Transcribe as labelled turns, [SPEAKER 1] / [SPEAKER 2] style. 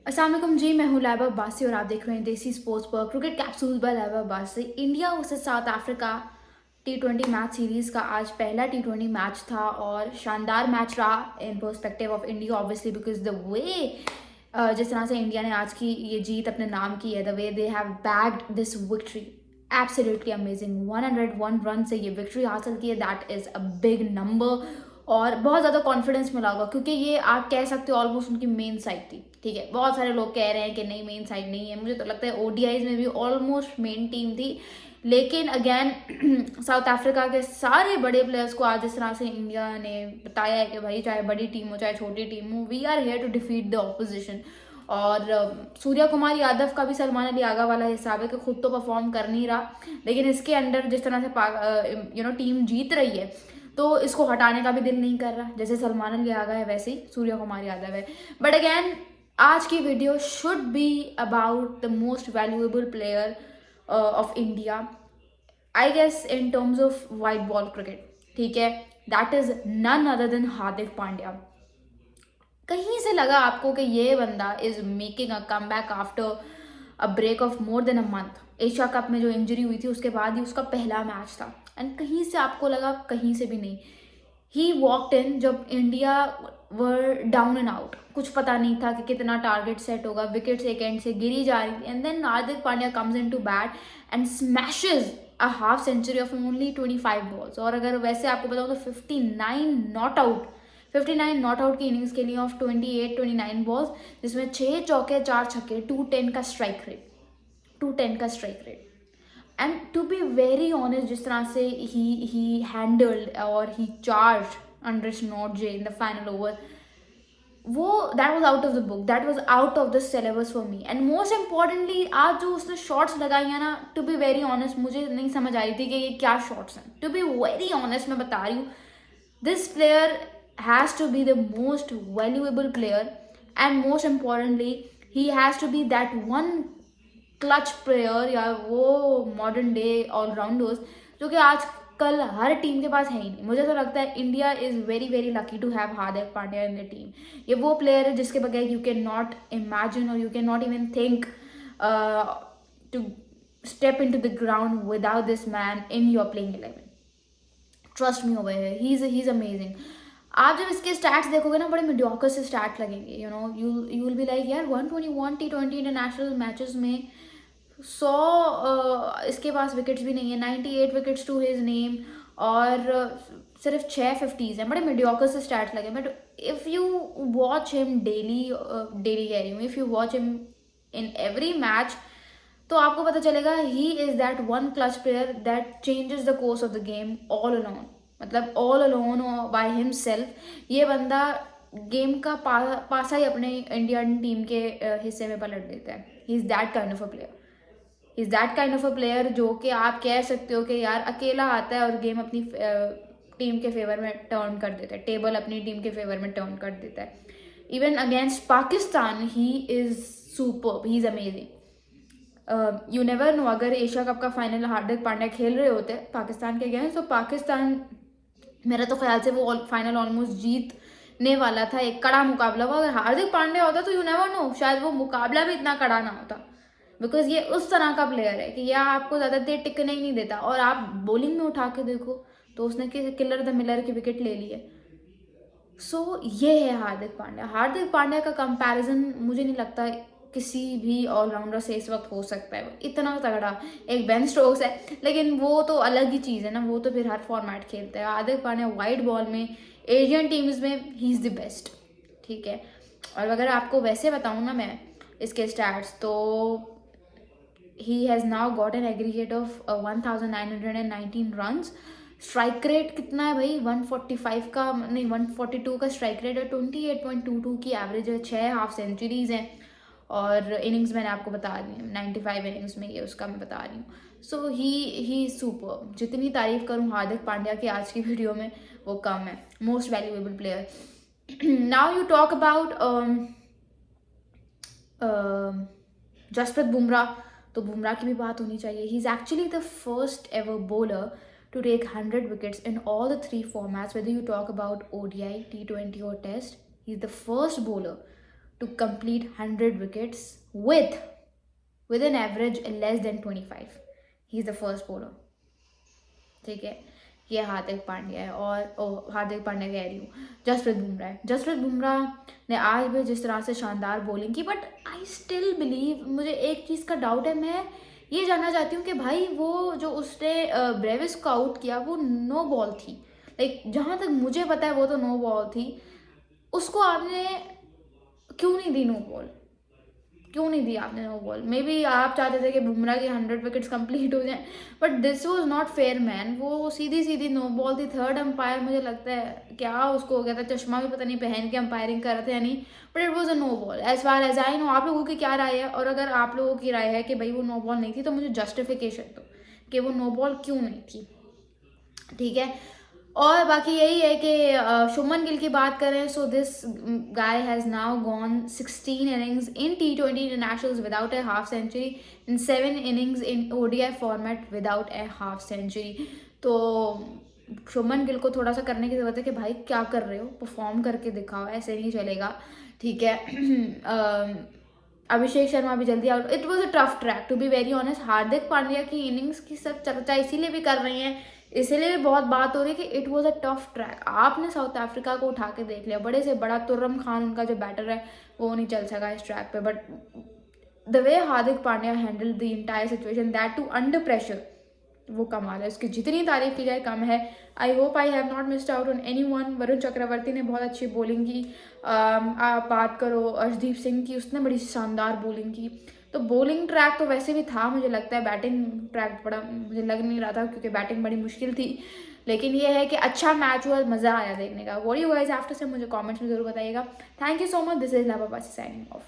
[SPEAKER 1] अस्सलाम वालेकुम जी, मैं हूँ लाइबा अब्बासी और आप देख रहे हैं देसी स्पोर्ट्स पर cricket capsule by Laiba Abbasi. India versus South Africa टी20 मैच सीरीज़ का आज पहला टी20 मैच था और शानदार मैच रहा in perspective of India obviously because the way जिस तरह से इंडिया ने आज की ये जीत अपने नाम की है, the way they have bagged this victory absolutely amazing. 101 run से ये विक्ट्री हासिल की है, that is a big number और बहुत ज़्यादा कॉन्फिडेंस मिला होगा क्योंकि ये आप कह सकते हो ऑलमोस्ट उनकी मेन साइड थी। ठीक है, बहुत सारे लोग कह रहे हैं कि नहीं मेन साइड नहीं है, मुझे तो लगता है ओडीआईज में भी ऑलमोस्ट मेन टीम थी, लेकिन अगेन साउथ अफ्रीका के सारे बड़े प्लेयर्स को आज इस तरह से इंडिया ने बताया है कि भाई चाहे बड़ी टीम हो चाहे छोटी टीम हो, we are here to defeat the opposition. और सूर्या कुमार यादव का भी सलमान अली आगा वाला हिसाब है कि खुद तो परफॉर्म कर नहीं रहा, लेकिन इसके अंडर जिस तरह से टीम जीत रही है तो इसको हटाने का भी दिल नहीं कर रहा। जैसे सलमान अली आगा है वैसे ही सूर्या कुमार यादव है। बट अगेन आज की video should be about the most valuable player of India, I guess in terms of white ball cricket. ठीक है, that is none other than Hardik Pandya. कहीं से लगा आपको कि ये बंदा is making a comeback after a break of more than a month. Asia cup में जो इंजरी हुई थी उसके बाद ही उसका पहला मैच था एंड कहीं से आपको लगा, कहीं से भी नहीं। ही वॉकड इन जब India were down and out, कुछ पता नहीं था कि कितना टारगेट सेट होगा, विकेट्स एक एंड से गिरी जा रही थी and then Hardik Pandya comes in to bat and smashes a half century of only 25 balls. और अगर वैसे आपको बताऊँ तो 59 नॉट आउट की इनिंग्स के लिए ऑफ 29 बॉल्स, जिसमें 6 चौके 4 छक्के, 210 का strike rate. And to be very honest, जिस तरह से ही हैंडल्ड और ही चार्ज अंडर नॉट जे इन द फाइनल ओवर, वो that was out of the book, that was out of the syllabus for me. And most importantly आज जो उसने शॉट्स लगाई है ना, टू बी वेरी ऑनेस्ट मुझे नहीं समझ आ रही थी कि ये क्या शॉट्स हैं। टू बी वेरी ऑनेस्ट मैं बता रही हूँ, this player has to be the most valuable player and most importantly he has to be that one clutch player या वो modern day all-rounders जो कि आज कल हर टीम के पास है ही नहीं। मुझे तो लगता है India is very very lucky to have Hardik Pandya in the team. ये वो प्लेयर है जिसके बगैर यू कैन नॉट इमेजिन और you can not even think to step in to the ground without this man in your playing 11। Trust me over here, he is amazing. आप जब इसके stats देखोगे ना, बड़े मीडियोकर से स्टैट्स लगेंगे। You will be like यार 121 टी20 international matches में 100 इसके पास विकेट्स भी नहीं है, 98 विकेट्स टू हिज नेम और सिर्फ 6 50s हैं। बड़े मीडियोकर से स्टैट्स लगे। But if you watch him daily, daily कह रही हूँ, if you watch him in every match तो आपको पता चलेगा he is that one clutch player that changes the course of the game all alone. मतलब ऑल अलोन बाय हिमसेल्फ ये बंदा गेम का पासा ही अपने इंडियन टीम के हिस्से में पलट देता है। He is that kind of a player, he is that kind of a player जो कि आप कह सकते हो कि यार अकेला आता है और गेम अपनी टीम के फेवर में टर्न कर देता है, टेबल अपनी टीम के फेवर में टर्न कर देता है। Even against Pakistan he is super, he is amazing. You never know, अगर एशिया कप का फाइनल हार्दिक पांड्या खेल रहे होते पाकिस्तान के अगेंस्ट तो पाकिस्तान, मेरा तो ख्याल से वो फाइनल ऑलमोस्ट जीतने वाला था। एक कड़ा मुकाबला हुआ, अगर हार्दिक पांड्या होता तो यू नेवर नो, शायद वो मुकाबला भी इतना कड़ा ना होता। बिकॉज ये उस तरह का प्लेयर है कि यह आपको ज़्यादा देर टिकने ही नहीं देता। और आप बॉलिंग में उठा के देखो तो उसने किलर द मिलर की विकेट ले ली है। सो ये है हार्दिक पांड्या। हार्दिक पांड्या का कंपैरिजन मुझे नहीं लगता किसी भी ऑलराउंडर से इस वक्त हो सकता है। इतना तगड़ा एक बेन स्टोक्स है, लेकिन वो तो अलग ही चीज़ है ना, वो तो फिर हर फॉर्मेट खेलता है। हार्दिक पांड्या वाइड बॉल में एशियन टीम्स में ही इज़ द बेस्ट। ठीक है, और अगर आपको वैसे बताऊँ ना मैं इसके स्टैट्स, तो he has now got an aggregate of 1919 runs. Strike rate कितना है भाई, 145 का नहीं 142 का स्ट्राइक रेट है, 28.22 की एवरेज है, 6 हाफ सेंचुरीज हैं और इनिंग्स मैंने आपको बता दी है 95 इनिंग्स में, ये उसका मैं बता रही हूँ। सो ही सुपर। जितनी तारीफ करूँ हार्दिक पांड्या की आज की वीडियो में वो कम है। Most valuable player. Now you talk about Jasprit Bumrah, तो बुमराह की भी बात होनी चाहिए। He is actually the first ever bowler to take 100 wickets in all the three formats, whether you talk about ODI, T20 or Test. He's the first bowler to complete 100 wickets with an average less than 25. He is the first bowler. ठीक है, ये हार्दिक पांड्या है। और हार्दिक पांड्या कह रही हूँ, जसप्रीत बुमराह है। जसप्रीत बुमराह ने आज भी जिस तरह से शानदार बॉलिंग की, बट आई स्टिल बिलीव, मुझे एक चीज़ का डाउट है। मैं ये जानना चाहती हूँ कि भाई वो जो उसने ब्रेविस को आउट किया वो नो बॉल थी, लाइक जहाँ तक मुझे पता है वो तो नो बॉल थी। उसको आपने क्यों नहीं दी नो बॉल? क्यों नहीं दी आपने नो बॉल? मे बी आप चाहते थे कि बुमराह के 100 विकेट्स कंप्लीट हो जाएं, but this was not fair man. वो सीधी सीधी नो बॉल थी। थर्ड अंपायर मुझे लगता है क्या उसको हो गया था, चश्मा भी पता नहीं पहन के अंपायरिंग कर रहे थे या नहीं, but it was a no ball as far as I know. आप लोगों की क्या राय है? और अगर आप लोगों की राय है कि भाई वो नो बॉल नहीं थी, तो मुझे जस्टिफिकेशन दो कि वो नो बॉल क्यों नहीं थी, ठीक है। और बाकी यही है कि शुभमन गिल की बात करें, so this guy has now gone 16 innings in T20 internationals without a half century, in 7 innings in ODI format without a half century. तो शुभमन गिल को थोड़ा सा करने की ज़रूरत है कि भाई क्या कर रहे हो, परफॉर्म करके दिखाओ, ऐसे नहीं चलेगा, ठीक है। अभिषेक शर्मा भी जल्दी आउट। It was a tough track to be very honest. Hardik Pandya की इनिंग्स की सब चर्चा इसीलिए भी कर रही हैं, इसीलिए भी बहुत बात हो रही है कि it was a tough track. आपने साउथ अफ्रीका को उठा के देख लिया, बड़े से बड़ा तुर्रम खान उनका जो बैटर है वो नहीं चल सका इस ट्रैक पे, but the way Hardik Pandya handle the entire situation, that too under pressure, वो कमाल है। उसकी जितनी तारीफ की जाए कम है। I hope I have not missed out on anyone. Varun Chakravarthy ने बहुत अच्छी बॉलिंग की। आप बात करो अर्शदीप सिंह की, उसने बड़ी शानदार बॉलिंग की। तो बॉलिंग ट्रैक तो वैसे भी था, मुझे लगता है बैटिंग ट्रैक बड़ा मुझे लग नहीं रहा था, क्योंकि बैटिंग बड़ी मुश्किल थी। लेकिन ये है कि अच्छा मैच हुआ, मज़ा आया देखने का। What you guys have to say मुझे कमेंट्स में जरूर बताइएगा। Thank you so much. This is Labha signing of.